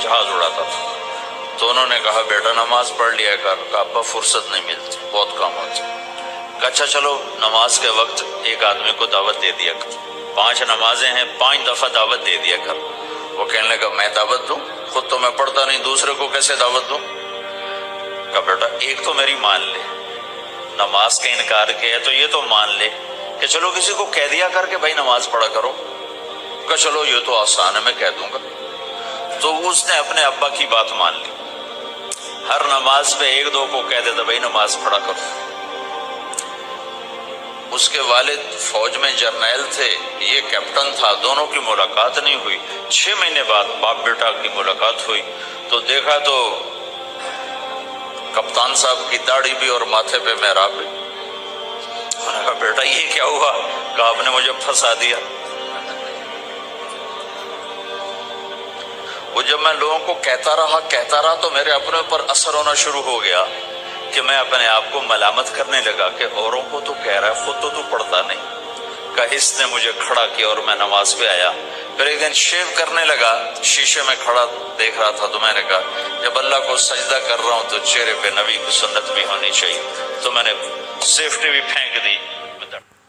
جہاز اڑاتا تھا۔ تو انہوں نے کہا بیٹا نماز پڑھ لیا کر۔ کہا ابا فرصت نہیں ملتی، بہت کام ہوتے۔ کہا اچھا چلو نماز کے وقت ایک آدمی کو دعوت دے دیا کر، 5 نمازیں ہیں، 5 دفعہ دعوت دے دیا کر۔ وہ کہنے لگا میں دعوت دوں؟ خود تو میں پڑھتا نہیں، دوسرے کو کیسے دعوت دوں؟ کہا بیٹا ایک تو میری مان لے، نماز کا انکار کیا ہے تو یہ تو مان لے کہ چلو کسی کو کہہ دیا کر کہ بھائی نماز پڑھا کرو۔ کہا چلو یہ تو آسان ہے، میں کہہ دوں گا۔ تو اس نے اپنے ابا کی بات مان لی، ہر نماز پہ 1-2 کو کہہ دیتا بھائی نماز پڑھا کرو۔ اس کے والد فوج میں جرنیل تھے، یہ کیپٹن تھا، دونوں کی ملاقات نہیں ہوئی۔ 6 مہینے بعد باپ بیٹا کی ملاقات ہوئی تو دیکھا تو کپتان صاحب کی داڑھی بھی اور ماتھے پہ محراب بھی۔ انہوں نے کہا بیٹا یہ کیا ہوا؟ کہا آپ نے مجھے پھنسا دیا۔ وہ جب میں لوگوں کو کہتا رہا تو میرے اپنے اوپر اثر ہونا شروع ہو گیا کہ میں اپنے آپ کو ملامت کرنے لگا کہ اوروں کو تو کہہ رہا ہے، خود تو پڑھتا نہیں۔ کہا اس نے مجھے کھڑا کیا اور میں نماز پہ آیا۔ پھر ایک دن شیو کرنے لگا، شیشے میں کھڑا دیکھ رہا تھا تو میں نے کہا جب اللہ کو سجدہ کر رہا ہوں تو چہرے پہ نبی کی سنت بھی ہونی چاہیے۔ تو میں نے سیفٹی بھی پھینک دی